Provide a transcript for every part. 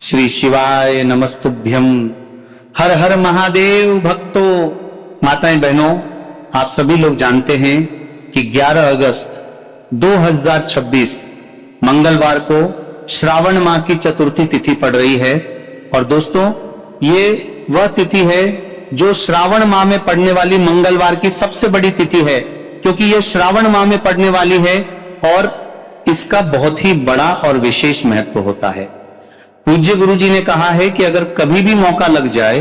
श्री शिवाय नमस्तुभ्यम। हर हर महादेव भक्तों, माताएं बहनों, आप सभी लोग जानते हैं कि 11 अगस्त 2026 मंगलवार को श्रावण माह की चतुर्थी तिथि पड़ रही है। और दोस्तों, ये वह तिथि है जो श्रावण माह में पड़ने वाली मंगलवार की सबसे बड़ी तिथि है, क्योंकि यह श्रावण माह में पड़ने वाली है और इसका बहुत ही बड़ा और विशेष महत्व होता है। पूज्य गुरु जी ने कहा है कि अगर कभी भी मौका लग जाए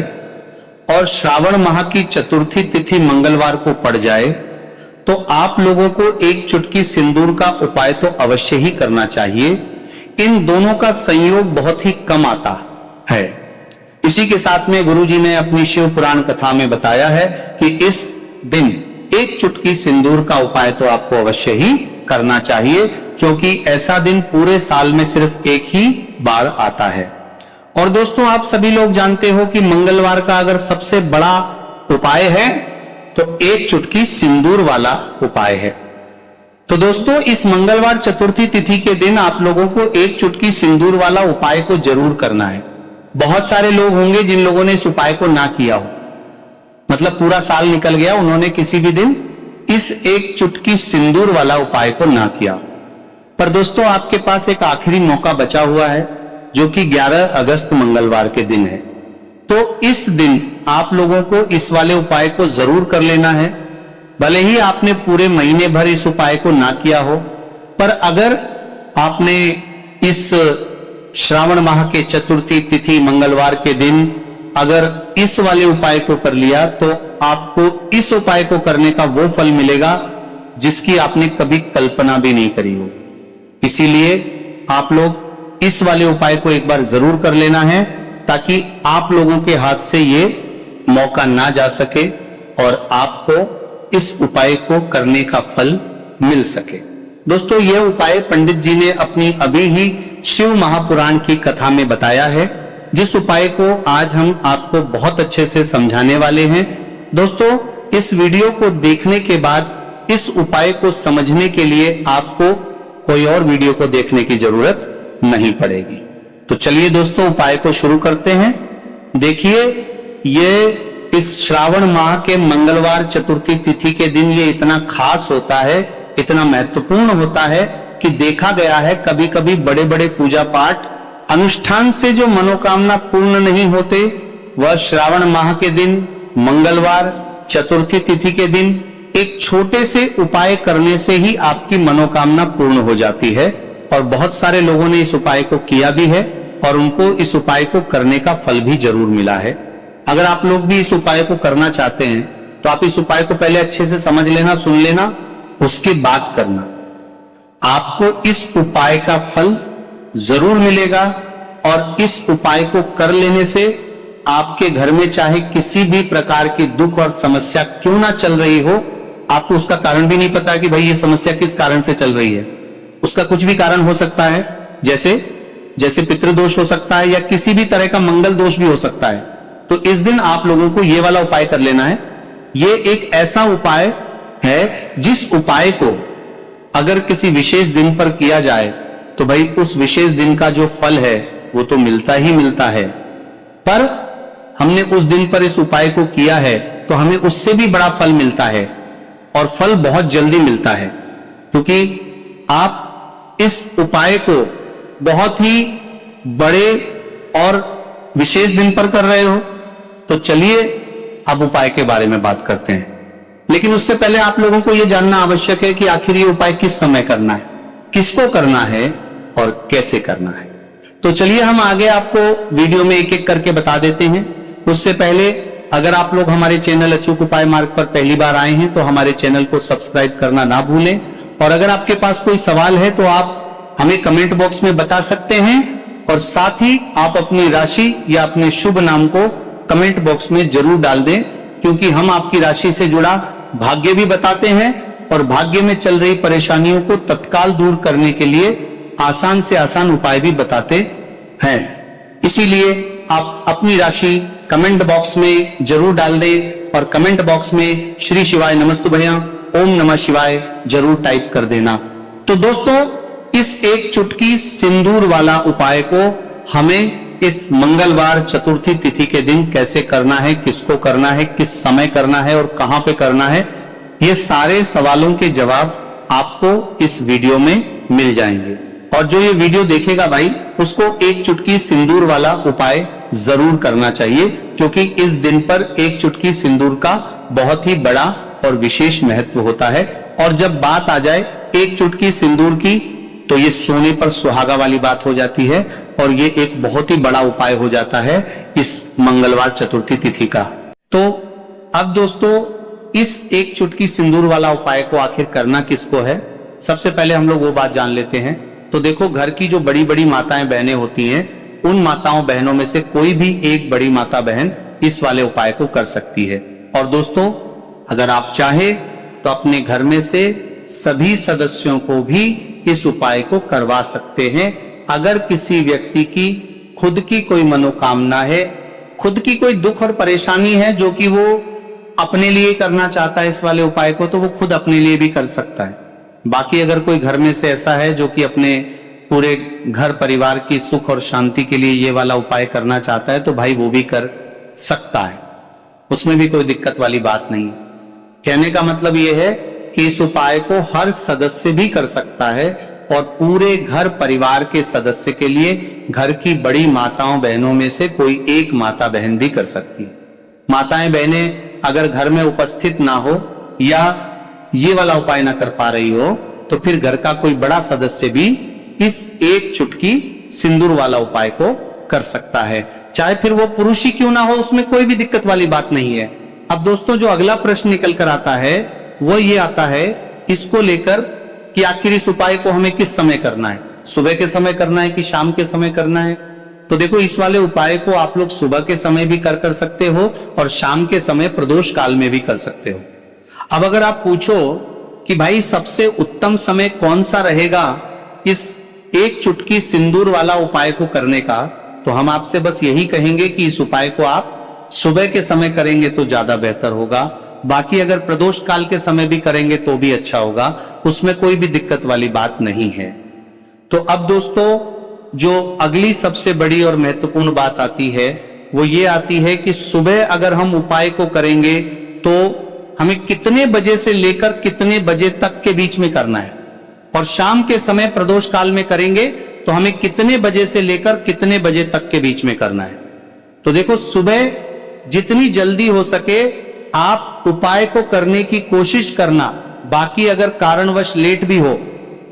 और श्रावण माह की चतुर्थी तिथि मंगलवार को पड़ जाए तो आप लोगों को एक चुटकी सिंदूर का उपाय तो अवश्य ही करना चाहिए। इन दोनों का संयोग बहुत ही कम आता है। इसी के साथ में गुरु जी ने अपनी शिव पुराण कथा में बताया है कि इस दिन एक चुटकी सिंदूर का उपाय तो आपको अवश्य ही करना चाहिए, क्योंकि ऐसा दिन पूरे साल में सिर्फ एक ही बार आता है। और दोस्तों, आप सभी लोग जानते हो कि मंगलवार का अगर सबसे बड़ा उपाय है तो एक चुटकी सिंदूर वाला उपाय है। तो दोस्तों, इस मंगलवार चतुर्थी तिथि के दिन आप लोगों को एक चुटकी सिंदूर वाला उपाय को जरूर करना है। बहुत सारे लोग होंगे जिन लोगों ने इस उपाय को ना किया हो, मतलब पूरा साल निकल गया, उन्होंने किसी भी दिन इस एक चुटकी सिंदूर वाला उपाय को ना किया। पर दोस्तों, आपके पास एक आखिरी मौका बचा हुआ है जो कि 11 अगस्त मंगलवार के दिन है। तो इस दिन आप लोगों को इस वाले उपाय को जरूर कर लेना है। भले ही आपने पूरे महीने भर इस उपाय को ना किया हो, पर अगर आपने इस श्रावण माह के चतुर्थी तिथि मंगलवार के दिन अगर इस वाले उपाय को कर लिया तो आपको इस उपाय को करने का वो फल मिलेगा जिसकी आपने कभी कल्पना भी नहीं करी हो। इसीलिए आप लोग इस वाले उपाय को एक बार जरूर कर लेना है, ताकि आप लोगों के हाथ से ये मौका ना जा सके और आपको इस उपाय को करने का फल मिल सके। दोस्तों, यह उपाय पंडित जी ने अपनी अभी ही शिव महापुराण की कथा में बताया है, जिस उपाय को आज हम आपको बहुत अच्छे से समझाने वाले हैं। दोस्तों, इस वीडियो को देखने के बाद इस उपाय को समझने के लिए आपको कोई और वीडियो को देखने की जरूरत नहीं पड़ेगी। तो चलिए दोस्तों, उपाय को शुरू करते हैं। देखिए, ये इस श्रावण माह के मंगलवार चतुर्थी तिथि के दिन ये इतना खास होता है, इतना महत्वपूर्ण होता है कि देखा गया है कभी कभी बड़े बड़े पूजा पाठ अनुष्ठान से जो मनोकामना पूर्ण नहीं होते, वह श्रावण माह के दिन मंगलवार चतुर्थी तिथि के दिन एक छोटे से उपाय करने से ही आपकी मनोकामना पूर्ण हो जाती है। और बहुत सारे लोगों ने इस उपाय को किया भी है और उनको इस उपाय को करने का फल भी जरूर मिला है। अगर आप लोग भी इस उपाय को करना चाहते हैं तो आप इस उपाय को पहले अच्छे से समझ लेना, सुन लेना, उसके बाद करना। आपको इस उपाय का फल जरूर मिलेगा और इस उपाय को कर लेने से आपके घर में चाहे किसी भी प्रकार की दुख और समस्या क्यों ना चल रही हो, आपको उसका कारण भी नहीं पता कि भाई ये समस्या किस कारण से चल रही है। उसका कुछ भी कारण हो सकता है, जैसे पितृदोष हो सकता है या किसी भी तरह का मंगल दोष भी हो सकता है। तो इस दिन आप लोगों को ये वाला उपाय कर लेना है। ये एक ऐसा उपाय है जिस उपाय को अगर किसी विशेष दिन पर किया जाए तो भाई उस विशेष दिन का जो फल है वो तो मिलता ही मिलता है, पर हमने उस दिन पर इस उपाय को किया है तो हमें उससे भी बड़ा फल मिलता है और फल बहुत जल्दी मिलता है, क्योंकि आप इस उपाय को बहुत ही बड़े और विशेष दिन पर कर रहे हो। तो चलिए अब उपाय के बारे में बात करते हैं। लेकिन उससे पहले आप लोगों को यह जानना आवश्यक है कि आखिर ये उपाय किस समय करना है, किसको करना है और कैसे करना है। तो चलिए हम आगे आपको वीडियो में एक एक करके बता देते हैं। उससे पहले अगर आप लोग हमारे चैनल अचूक उपाय मार्ग पर पहली बार आए हैं तो हमारे चैनल को सब्सक्राइब करना ना भूलें। और अगर आपके पास कोई सवाल है तो आप हमें कमेंट बॉक्स में बता सकते हैं, और साथ ही आप अपनी राशि या अपने शुभ नाम को कमेंट बॉक्स में जरूर डाल दें, क्योंकि हम आपकी राशि से जुड़ा भाग्य भी बताते हैं और भाग्य में चल रही परेशानियों को तत्काल दूर करने के लिए आसान से आसान उपाय भी बताते हैं। इसीलिए आप अपनी राशि कमेंट बॉक्स में जरूर डाल दें और कमेंट बॉक्स में श्री शिवाय नमस्तुभ्यं, ओम नमः शिवाय जरूर टाइप कर देना। तो दोस्तों, इस एक चुटकी सिंदूर वाला उपाय को हमें इस मंगलवार चतुर्थी तिथि के दिन कैसे करना है, किसको करना है, किस समय करना है और कहां पे करना है, ये सारे सवालों के जवाब आपको इस वीडियो में मिल जाएंगे। और जो ये वीडियो देखेगा भाई, उसको एक चुटकी सिंदूर वाला उपाय जरूर करना चाहिए, क्योंकि इस दिन पर एक चुटकी सिंदूर का बहुत ही बड़ा और विशेष महत्व होता है। और जब बात आ जाए एक चुटकी सिंदूर की, तो ये सोने पर सुहागा वाली बात हो जाती है और ये एक बहुत ही बड़ा उपाय हो जाता है इस मंगलवार चतुर्थी तिथि का। तो अब दोस्तों, इस एक चुटकी सिंदूर वाला उपाय को आखिर करना किसको है, सबसे पहले हम लोग वो बात जान लेते हैं। तो देखो, घर की जो बड़ी बड़ी माताएं बहनें होती हैं, उन माताओं बहनों में से कोई भी एक बड़ी माता बहन इस वाले उपाय को कर सकती है। और दोस्तों, अगर आप चाहे तो अपने घर में से सभी सदस्यों को भी इस उपाय को करवा सकते हैं। अगर किसी व्यक्ति की खुद की कोई मनोकामना है, खुद की कोई दुख और परेशानी है जो कि वो अपने लिए करना चाहता है इस वाले उपाय को, तो वो खुद अपने लिए भी कर सकता है। बाकी अगर कोई घर में से ऐसा है जो कि अपने पूरे घर परिवार की सुख और शांति के लिए ये वाला उपाय करना चाहता है, तो भाई वो भी कर सकता है, उसमें भी कोई दिक्कत वाली बात नहीं है। कहने का मतलब ये है कि इस उपाय को हर सदस्य भी कर सकता है और पूरे घर परिवार के सदस्य के लिए घर की बड़ी माताओं बहनों में से कोई एक माता बहन भी कर सकती है। माताएं बहनें अगर घर में उपस्थित ना हो या ये वाला उपाय ना कर पा रही हो, तो फिर घर का कोई बड़ा सदस्य भी इस एक चुटकी सिंदूर वाला उपाय को कर सकता है, चाहे फिर वो पुरुष ही क्यों ना हो, उसमें कोई भी दिक्कत वाली बात नहीं है। अब दोस्तों, जो अगला प्रश्न निकल कर आता है वो ये आता है इसको लेकर कि आखिर इस उपाय को हमें किस समय करना है, सुबह के समय करना है कि शाम के समय करना है। तो देखो, इस वाले उपाय को आप लोग सुबह के समय भी कर सकते हो और शाम के समय प्रदोष काल में भी कर सकते हो। अब अगर आप पूछो कि भाई सबसे उत्तम समय कौन सा रहेगा इस एक चुटकी सिंदूर वाला उपाय को करने का, तो हम आपसे बस यही कहेंगे कि इस उपाय को आप सुबह के समय करेंगे तो ज्यादा बेहतर होगा। बाकी अगर प्रदोष काल के समय भी करेंगे तो भी अच्छा होगा, उसमें कोई भी दिक्कत वाली बात नहीं है। तो अब दोस्तों, जो अगली सबसे बड़ी और महत्वपूर्ण बात आती है वो ये आती है कि सुबह अगर हम उपाय को करेंगे तो हमें कितने बजे से लेकर कितने बजे तक के बीच में करना है, और शाम के समय प्रदोष काल में करेंगे तो हमें कितने बजे से लेकर कितने बजे तक के बीच में करना है। तो देखो, सुबह जितनी जल्दी हो सके आप उपाय को करने की कोशिश करना। बाकी अगर कारणवश लेट भी हो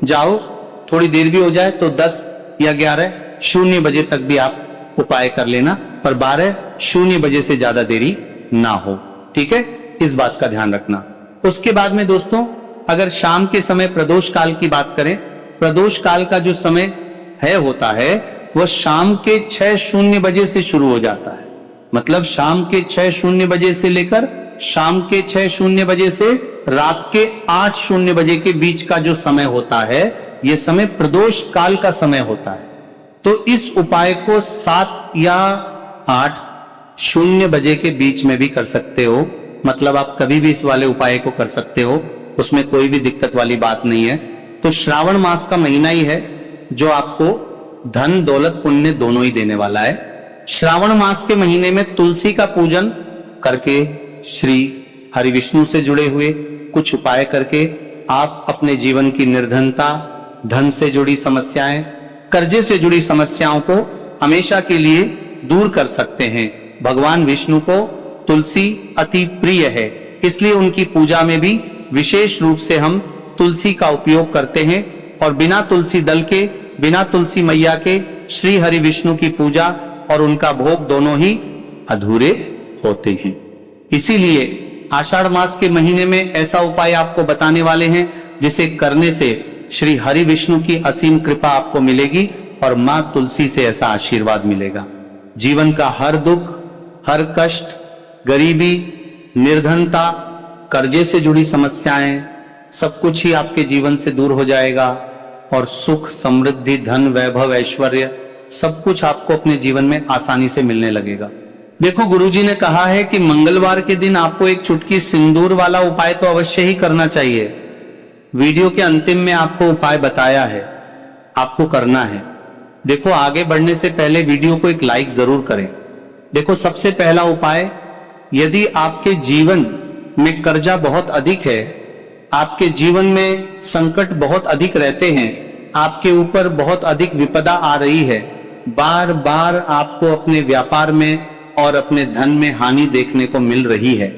जाओ, थोड़ी देर भी हो जाए, तो 10 या 11:00 बजे तक भी आप उपाय कर लेना, पर 12:00 बजे से ज्यादा देरी ना हो। ठीक है, इस बात का ध्यान रखना। उसके बाद में दोस्तों, अगर शाम के समय प्रदोष काल की बात करें, प्रदोष काल का जो समय होता है वह शाम के 6:00 बजे से शुरू हो जाता है। मतलब शाम के 6:00 बजे से लेकर शाम के 6:00 बजे से रात के 8:00 बजे के बीच का जो समय होता है, यह समय प्रदोष काल का समय होता है। तो इस उपाय को 7 या 8:00 बजे के बीच में भी कर सकते हो। मतलब आप कभी भी इस वाले उपाय को कर सकते हो, उसमें कोई भी दिक्कत वाली बात नहीं है। तो श्रावण मास का महीना ही है जो आपको धन दौलत पुण्य दोनों ही देने वाला है। श्रावण मास के महीने में तुलसी का पूजन करके, श्री हरि विष्णु से जुड़े हुए कुछ उपाय करके आप अपने जीवन की निर्धनता, धन से जुड़ी समस्याएं, कर्जे से जुड़ी समस्याओं को हमेशा के लिए दूर कर सकते हैं। भगवान विष्णु को तुलसी अति प्रिय है, इसलिए उनकी पूजा में भी विशेष रूप से हम तुलसी का उपयोग करते हैं। और बिना तुलसी दल के, बिना तुलसी मैया के श्री हरि विष्णु की पूजा और उनका भोग दोनों ही अधूरे होते हैं। इसीलिए आषाढ़ मास के महीने में ऐसा उपाय आपको बताने वाले हैं जिसे करने से श्री हरि विष्णु की असीम कृपा आपको मिलेगी और मां तुलसी से ऐसा आशीर्वाद मिलेगा। जीवन का हर दुख, हर कष्ट, गरीबी, निर्धनता, कर्जे से जुड़ी समस्याएं, सब कुछ ही आपके जीवन से दूर हो जाएगा और सुख, समृद्धि, धन, वैभव, ऐश्वर्य सब कुछ आपको अपने जीवन में आसानी से मिलने लगेगा। देखो, गुरुजी ने कहा है कि मंगलवार के दिन आपको एक चुटकी सिंदूर वाला उपाय तो अवश्य ही करना चाहिए। वीडियो के अंतिम में आपको उपाय बताया है, आपको करना है। देखो, आगे बढ़ने से पहले वीडियो को एक लाइक जरूर करें। देखो, सबसे पहला उपाय, यदि आपके जीवन में कर्जा बहुत अधिक है, आपके जीवन में संकट बहुत अधिक रहते हैं, आपके ऊपर बहुत अधिक विपदा आ रही है, बार बार आपको अपने व्यापार में और अपने धन में हानि देखने को मिल रही है,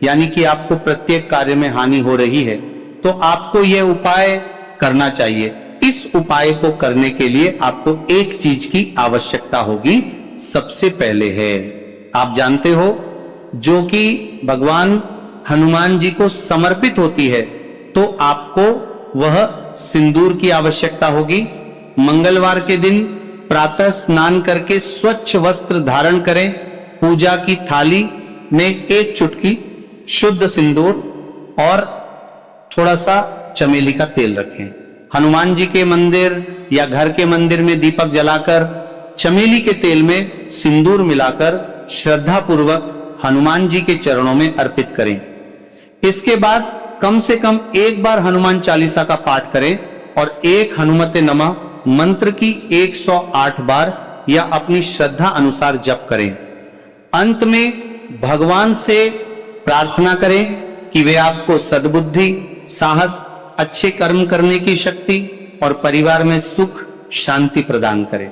यानी कि आपको प्रत्येक कार्य में हानि हो रही है, तो आपको यह उपाय करना चाहिए। इस उपाय को करने के लिए आपको एक चीज की आवश्यकता होगी। सबसे पहले है, आप जानते हो, जो कि भगवान हनुमान जी को समर्पित होती है, तो आपको वह सिंदूर की आवश्यकता होगी। मंगलवार के दिन प्रातः स्नान करके स्वच्छ वस्त्र धारण करें, पूजा की थाली में एक चुटकी शुद्ध सिंदूर और थोड़ा सा चमेली का तेल रखें। हनुमान जी के मंदिर या घर के मंदिर में दीपक जलाकर चमेली के तेल में सिंदूर मिलाकर श्रद्धा पूर्वक हनुमान जी के चरणों में अर्पित करें। इसके बाद कम से कम एक बार हनुमान चालीसा का पाठ करें और एक हनुमते नमः मंत्र की 108 बार या अपनी श्रद्धा अनुसार जप करें। अंत में भगवान से प्रार्थना करें कि वे आपको सद्बुद्धि, साहस, अच्छे कर्म करने की शक्ति और परिवार में सुख शांति प्रदान करें।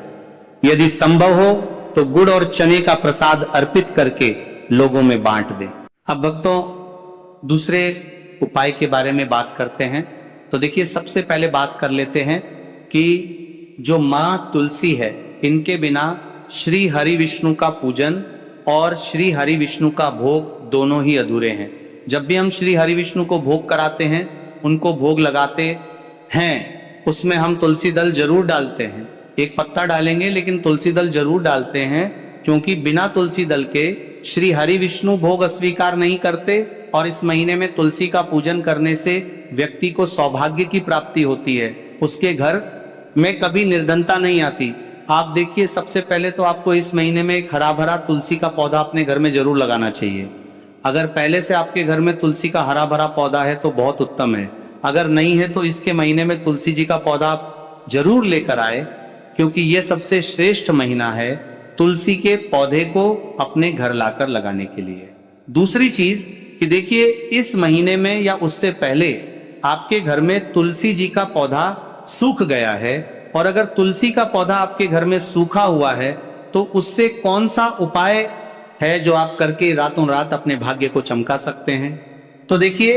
यदि संभव हो तो गुड़ और चने का प्रसाद अर्पित करके लोगों में बांट दें। अब भक्तों, दूसरे उपाय के बारे में बात करते हैं। तो देखिए, सबसे पहले बात कर लेते हैं कि जो माँ तुलसी है, इनके बिना श्री हरि विष्णु का पूजन और श्री हरि विष्णु का भोग दोनों ही अधूरे हैं। जब भी हम श्री हरि विष्णु को भोग कराते हैं, उनको भोग लगाते हैं, उसमें हम तुलसी दल जरूर डालते हैं। एक पत्ता डालेंगे लेकिन तुलसी दल जरूर डालते हैं, क्योंकि बिना तुलसी दल के श्री हरि विष्णु भोग अस्वीकार नहीं करते। और इस महीने में तुलसी का पूजन करने से व्यक्ति को सौभाग्य की प्राप्ति होती है, उसके घर में कभी निर्धनता नहीं आती। आप देखिए, सबसे पहले तो आपको इस महीने में एक हरा भरा तुलसी का पौधा अपने घर में जरूर लगाना चाहिए। अगर पहले से आपके घर में तुलसी का हरा भरा पौधा है तो बहुत उत्तम है। अगर नहीं है तो इसके महीने में तुलसी जी का पौधा आप जरूर लेकर आए, क्योंकि यह सबसे श्रेष्ठ महीना है तुलसी के पौधे को अपने घर लाकर लगाने के लिए। दूसरी चीज कि देखिए, इस महीने में या उससे पहले आपके घर में तुलसी जी का पौधा सूख गया है, और अगर तुलसी का पौधा आपके घर में सूखा हुआ है तो उससे कौन सा उपाय है जो आप करके रातों रात अपने भाग्य को चमका सकते हैं। तो देखिए,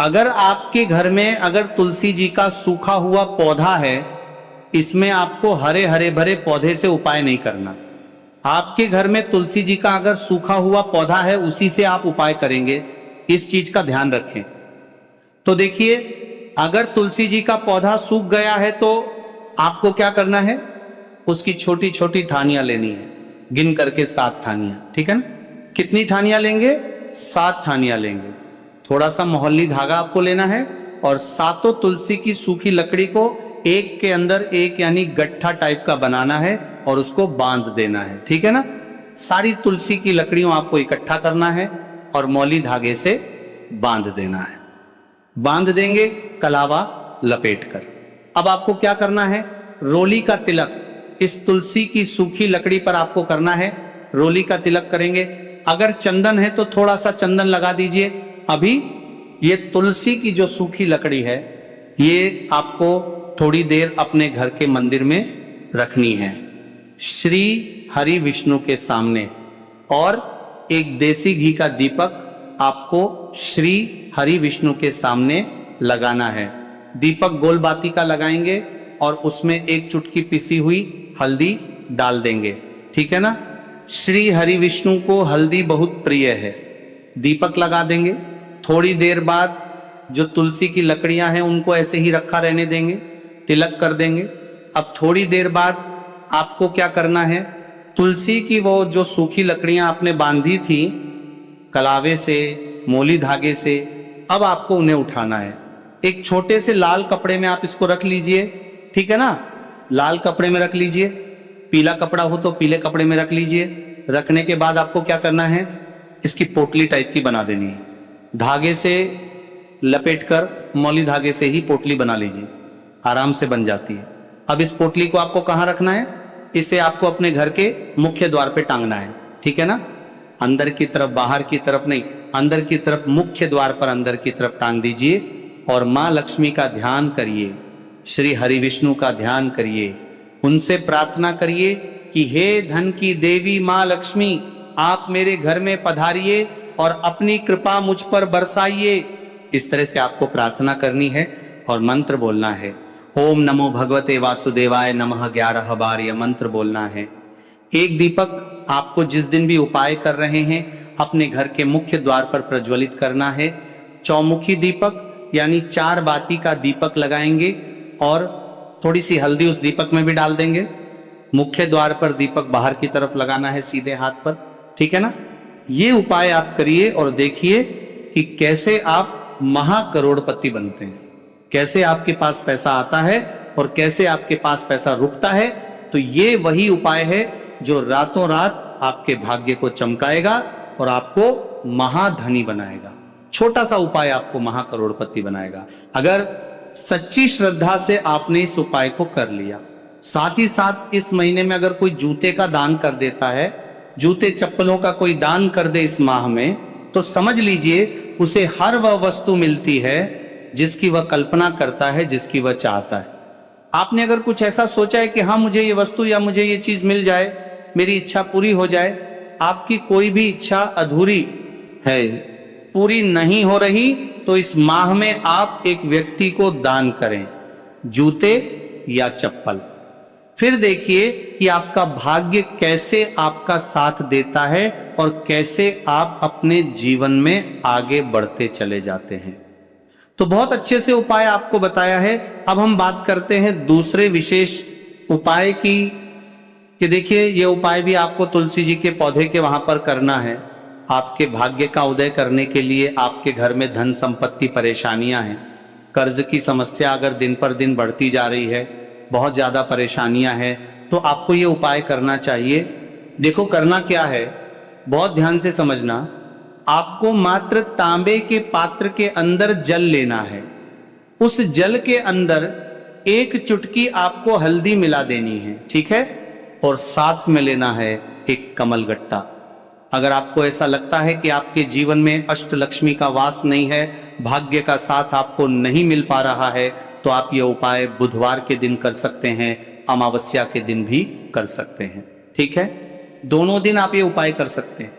अगर आपके घर में अगर तुलसी जी का सूखा हुआ पौधा है, इसमें आपको हरे हरे भरे पौधे से उपाय नहीं करना। आपके घर में तुलसी जी का अगर सूखा हुआ पौधा है, उसी से आप उपाय करेंगे, इस चीज का ध्यान रखें। तो देखिए, अगर तुलसी जी का पौधा सूख गया है तो आपको क्या करना है, उसकी छोटी छोटी ठानियां लेनी है, गिन करके 7 ठानियां, ठीक है ना। कितनी ठानियां लेंगे? 7 ठानियां लेंगे। थोड़ा सा मोहल्ली धागा आपको लेना है और 7 तुलसी की सूखी लकड़ी को एक के अंदर एक यानी गट्ठा टाइप का बनाना है और उसको बांध देना है, ठीक है ना। सारी तुलसी की लकड़ियों आपको इकट्ठा करना है और मौली धागे से बांध देना है। बांध देंगे कलावा लपेटकर। अब आपको क्या करना है, रोली का तिलक इस तुलसी की सूखी लकड़ी पर आपको करना है। रोली का तिलक करेंगे। अगर चंदन है तो थोड़ा सा चंदन लगा दीजिए। अभी ये तुलसी की जो सूखी लकड़ी है, ये आपको थोड़ी देर अपने घर के मंदिर में रखनी है, श्री हरि विष्णु के सामने। और एक देसी घी का दीपक आपको श्री हरि विष्णु के सामने लगाना है। दीपक गोल बाती का लगाएंगे और उसमें एक चुटकी पिसी हुई हल्दी डाल देंगे, ठीक है ना। श्री हरि विष्णु को हल्दी बहुत प्रिय है। दीपक लगा देंगे। थोड़ी देर बाद जो तुलसी की लकड़ियां हैं उनको ऐसे ही रखा रहने देंगे, तिलक कर देंगे। अब थोड़ी देर बाद आपको क्या करना है, तुलसी की वो जो सूखी लकड़ियां आपने बांधी थी कलावे से, मोली धागे से, अब आपको उन्हें उठाना है। एक छोटे से लाल कपड़े में आप इसको रख लीजिए, ठीक है ना। लाल कपड़े में रख लीजिए, पीला कपड़ा हो तो पीले कपड़े में रख लीजिए। रखने के बाद आपको क्या करना है, इसकी पोटली टाइप की बना देनी है। धागे से लपेटकर मौली धागे से ही पोटली बना लीजिए, आराम से बन जाती है। अब इस पोटली को आपको कहां रखना है? इसे आपको अपने घर के मुख्य द्वार पे टांगना है, ठीक है ना? अंदर की तरफ, बाहर की तरफ नहीं, अंदर की तरफ, मुख्य द्वार पर अंदर की तरफ टांग दीजिए और मां लक्ष्मी का ध्यान करिए, श्री हरि विष्णु का ध्यान करिए, उनसे प्रार्थना करिए कि हे धन की देवी मां लक्ष्मी, आप मेरे घर में पधारिए और अपनी कृपा मुझ पर बरसाइए। इस तरह से आपको प्रार्थना करनी है और मंत्र बोलना है। ओम नमो भगवते वासुदेवाय नमः 11 बार यह मंत्र बोलना है। एक दीपक आपको जिस दिन भी उपाय कर रहे हैं अपने घर के मुख्य द्वार पर प्रज्वलित करना है। चौमुखी दीपक यानी 4 बाती का दीपक लगाएंगे और थोड़ी सी हल्दी उस दीपक में भी डाल देंगे। मुख्य द्वार पर दीपक बाहर की तरफ लगाना है सीधे हाथ पर, ठीक है ना? ये उपाय आप करिए और देखिए कि कैसे आप महाकरोड़पति बनते हैं, कैसे आपके पास पैसा आता है और कैसे आपके पास पैसा रुकता है। तो ये वही उपाय है जो रातों रात आपके भाग्य को चमकाएगा और आपको महाधनी बनाएगा। छोटा सा उपाय आपको महाकरोड़पति बनाएगा अगर सच्ची श्रद्धा से आपने इस उपाय को कर लिया। साथ ही साथ इस महीने में अगर कोई जूते का दान कर देता है, जूते चप्पलों का कोई दान कर दे इस माह में, तो समझ लीजिए उसे हर वह वस्तु मिलती है जिसकी वह कल्पना करता है, जिसकी वह चाहता है। आपने अगर कुछ ऐसा सोचा है कि हाँ मुझे ये वस्तु या मुझे ये चीज मिल जाए, मेरी इच्छा पूरी हो जाए, आपकी कोई भी इच्छा अधूरी है, पूरी नहीं हो रही, तो इस माह में आप एक व्यक्ति को दान करें, जूते या चप्पल। फिर देखिए कि आपका भाग्य कैसे आपका साथ देता है और कैसे आप अपने जीवन में आगे बढ़ते चले जाते हैं। तो बहुत अच्छे से उपाय आपको बताया है। अब हम बात करते हैं दूसरे विशेष उपाय की, कि देखिए ये उपाय भी आपको तुलसी जी के पौधे के वहां पर करना है। आपके भाग्य का उदय करने के लिए आपके घर में धन संपत्ति परेशानियां हैं, कर्ज की समस्या अगर दिन पर दिन बढ़ती जा रही है, बहुत ज्यादा परेशानियां हैं, तो आपको ये उपाय करना चाहिए। देखो करना क्या है, बहुत ध्यान से समझना। आपको मात्र तांबे के पात्र के अंदर जल लेना है। उस जल के अंदर 1 चुटकी आपको हल्दी मिला देनी है, ठीक है? और साथ में लेना है एक कमल गट्टा। अगर आपको ऐसा लगता है कि आपके जीवन में अष्टलक्ष्मी का वास नहीं है, भाग्य का साथ आपको नहीं मिल पा रहा है, तो आप ये उपाय बुधवार के दिन कर सकते हैं, अमावस्या के दिन भी कर सकते हैं, ठीक है? दोनों दिन आप ये उपाय कर सकते हैं।